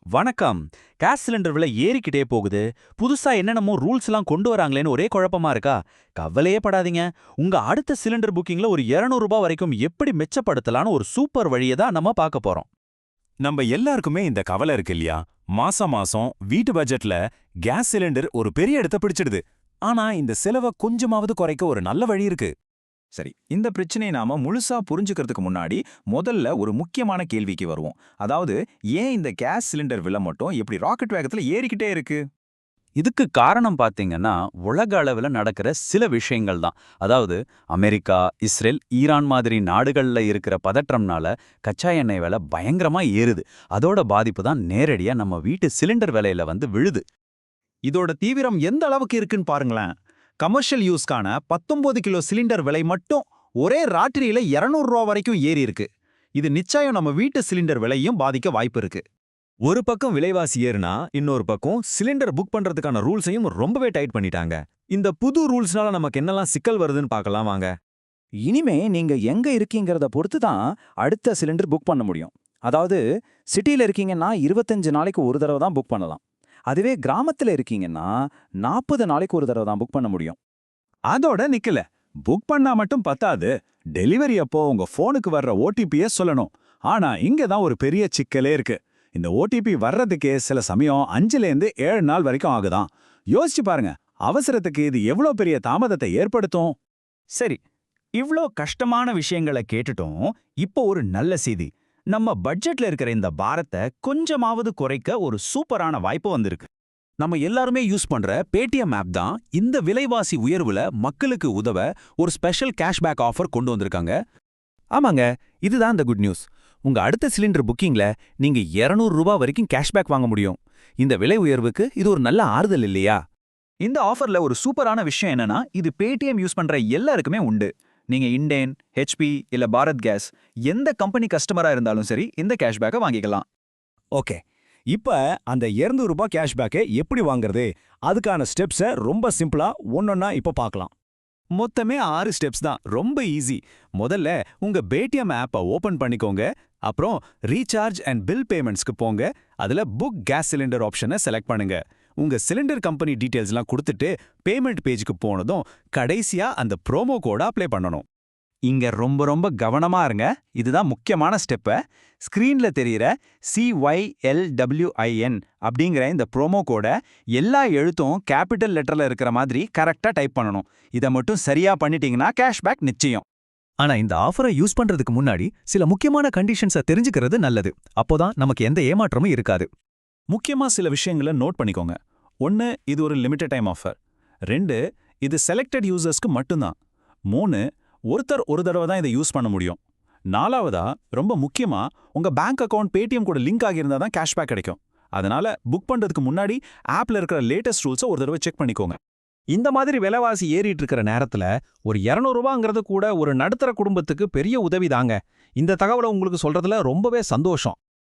வணக்கம். Gas cylinder விலை ஏறிக்கிட்டே போகுது. புதுசா என்னென்னமோ ரூல்ஸ்லாம் கொண்டு வராங்களேன்னு ஒரே குழப்பமா இருக்கா? கவலையே படாதீங்க. உங்க அடுத்த சிலிண்டர் புக்கிங்ல ஒரு ₹200 வரைக்கும் எப்படி மிச்சப்படுத்தலாம்னு ஒரு சூப்பர் வழிய தான் நம்ம பார்க்க போறோம். நம்ம எல்லாருக்குமே இந்த கவலை இருக்கு இல்லையா? மாசம் மாசம் வீட்டு பட்ஜெட்ல கேஸ் சிலிண்டர் ஒரு பெரிய இடத்தை பிடிச்சிடுது. ஆனா இந்த செலவை கொஞ்சமாவது குறைக்க ஒரு நல்ல வழி இருக்கு. சரி, இந்த பிரச்சனையை நாம முழுசா புரிஞ்சுக்கிறதுக்கு முன்னாடி முதல்ல ஒரு முக்கியமான கேள்விக்கு வருவோம். அதாவது, ஏன் இந்த கேஸ் சிலிண்டர் விலை மட்டும் இப்படி ராக்கெட் வேகத்துல ஏறிக்கிட்டே இருக்கு? இதுக்கு காரணம் பாத்தீங்கன்னா, உலக அளவுல நடக்கிற சில விஷயங்கள் தான். அதாவது அமெரிக்கா, இஸ்ரேல், ஈரான் மாதிரி நாடுகள்ல இருக்கிற பதற்றம்னால கச்சா எண்ணெய் விலை பயங்கரமா ஏறுது. அதோட பாதிப்பு தான் நேரடியா நம்ம வீட்டு சிலிண்டர் விலையில வந்து விழுது. இதோட தீவிரம் எந்த அளவுக்கு இருக்குன்னு பாருங்களேன். கமர்ஷியல் யூஸ்க்கான 19 கிலோ சிலிண்டர் விலை மட்டும் ஒரே ராத்திரியில ₹200 வரைக்கும் ஏறி இருக்கு. இது நிச்சயம் நம்ம வீட்டு சிலிண்டர் விலையும் பாதிக்க வாய்ப்பு இருக்கு. ஒரு பக்கம் விலைவாசி ஏறுனா இன்னொரு பக்கம் சிலிண்டர் புக் பண்றதுக்கான ரூல்ஸையும் ரொம்பவே டைட் பண்ணிட்டாங்க. இந்த புது ரூல்ஸ்னால நமக்கு என்னெல்லாம் சிக்கல் வருதுன்னு பார்க்கலாம் வாங்க. இனிமே நீங்க எங்க இருக்கீங்கிறத பொறுத்து தான் அடுத்த சிலிண்டர் புக் பண்ண முடியும். அதாவது சிட்டில இருக்கீங்கன்னா 25 நாளைக்கு ஒரு தடவை தான் புக் பண்ணலாம். அதுவே கிராமத்துல இருக்கீங்கன்னா 40 நாளைக்கு ஒரு தடவை தான் புக் பண்ண முடியும். அதோட நிக்கல. புக் பண்ணா மட்டும் பத்தாது. டெலிவரி அப்போ உங்க போனுக்கு வர்ற ஓடிபியை சொல்லணும். ஆனா இங்க தான் ஒரு பெரிய சிக்கலே இருக்கு. இந்த ஓடிபி வர்றதுக்கே சில சமயம் 5லேருந்து 7 நாள் வரைக்கும் ஆகுதாம். யோசிச்சு பாருங்க, அவசரத்துக்கு இது எவ்வளவு பெரிய தாமதத்தை ஏற்படுத்தும். சரி, இவ்ளோ கஷ்டமான விஷயங்களை கேட்டுட்டோம். இப்போ ஒரு நல்ல செய்தி. நம்ம பட்ஜெட்ல இருக்கிற இந்த பாரத்தை கொஞ்சமாவது குறைக்க ஒரு சூப்பரான வாய்ப்பு வந்திருக்கு. நம்ம எல்லாருமே யூஸ் பண்ற பேடிஎம் ஆப் தான் இந்த விலைவாசி உயர்வுல மக்களுக்கு உதவ ஒரு ஸ்பெஷல் கேஷ்பேக் ஆஃபர் கொண்டு வந்திருக்காங்க. ஆமாங்க, இதுதான் இந்த குட் நியூஸ். உங்க அடுத்த சிலிண்டர் புக்கிங்ல நீங்க ₹200 வரைக்கும் கேஷ்பேக் வாங்க முடியும். இந்த விலை உயர்வுக்கு இது ஒரு நல்ல ஆறுதல் இல்லையா? இந்த ஆஃபர்ல ஒரு சூப்பரான விஷயம் என்னன்னா, இது பேடிஎம் யூஸ் பண்ற எல்லாருக்குமே உண்டு. நீங்க இண்டேன், ஹெச்பி இல்ல பாரத் கேஸ் எந்த கம்பெனி கஸ்டமரா இருந்தாலும் சரி இந்த கேஷ்பேக்கை வாங்கிக்கலாம். ஓகே, இப்ப அந்த ₹200 கேஷ்பேக்கை எப்படி வாங்குறது? அதுக்கான ஸ்டெப்ஸை ரொம்ப சிம்பிளா ஒன்னொன்னா இப்ப பார்க்கலாம். மொத்தமே 6 ஸ்டெப்ஸ் தான். ரொம்ப ஈஸி. முதல்ல உங்க பேடிஎம் ஆப்பை ஓபன் பண்ணிக்கோங்க. அப்புறம் ரீசார்ஜ் அண்ட் பில் பேமெண்ட்ஸ்க்கு போங்க. அதுல புக் கேஸ் சிலிண்டர் ஆப்ஷனை செலக்ட் பண்ணுங்க. உங்க சிலிண்டர் கம்பெனி டீடைல்ஸ்லாம் கொடுத்துட்டு பேமெண்ட் பேஜுக்கு போனதும் கடைசியா அந்த ப்ரோமோ கோடை அப்ளை பண்ணணும். இங்க ரொம்ப கவனமா இருங்க. இதுதான் முக்கியமான ஸ்டெப்ப. ஸ்கிரீன்ல தெரியிற CYLWIN அப்படிங்கிற இந்த ப்ரோமோ கோட எல்லா எழுத்தும் கேபிட்டல் லெட்டர்ல இருக்கிற மாதிரி கரெக்டா டைப் பண்ணணும். இதை மட்டும் சரியா பண்ணிட்டீங்கன்னா கேஷ்பேக் நிச்சயம். ஆனா இந்த ஆஃபரை யூஸ் பண்றதுக்கு முன்னாடி சில முக்கியமான கண்டிஷன்ஸை தெரிஞ்சுக்கிறது நல்லது. அப்போதான் நமக்கு எந்த ஏமாற்றமும் இருக்காது. முக்கியமா சில விஷயங்களை நோட் பண்ணிக்கோங்க. 1, இது ஒரு லிமிடெட் டைம் ஆஃபர். 2, இது செலக்டட் யூசர்ஸ்க்கு மட்டும்தான். 3, ஒருத்தர் ஒரு தடவை தான் இதை யூஸ் பண்ண முடியும். 4வதா, ரொம்ப முக்கியமா, உங்க பேங்க் அக்கவுண்ட் பேடிஎம் கூட லிங்க் ஆகியிருந்தா தான் கேஷ்பேக் கிடைக்கும். அதனால புக் பண்றதுக்கு முன்னாடி ஆப்ல இருக்கிற லேட்டஸ்ட் ரூல்ஸை ஒரு தடவை செக் பண்ணிக்கோங்க. இந்த மாதிரி விலைவாசி ஏறிட்டு இருக்கிற நேரத்துல ஒரு ₹200ங்கிறது கூட ஒரு நடுத்தர குடும்பத்துக்கு பெரிய உதவி தாங்க. இந்த தகவலை உங்களுக்கு சொல்றதுல ரொம்பவே சந்தோஷம்.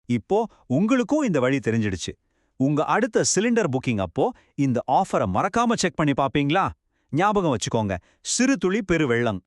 இப்போ உங்களுக்கும் இந்த வழி தெரிஞ்சிடுச்சு. உங்க அடுத்த சிலிண்டர் புக்கிங் அப்போ இந்த ஆஃபரை மறக்காம செக் பண்ணி பாப்பீங்களா? ஞாபகம் வச்சுக்கோங்க, சிறு துளி பெரு வெள்ளம்.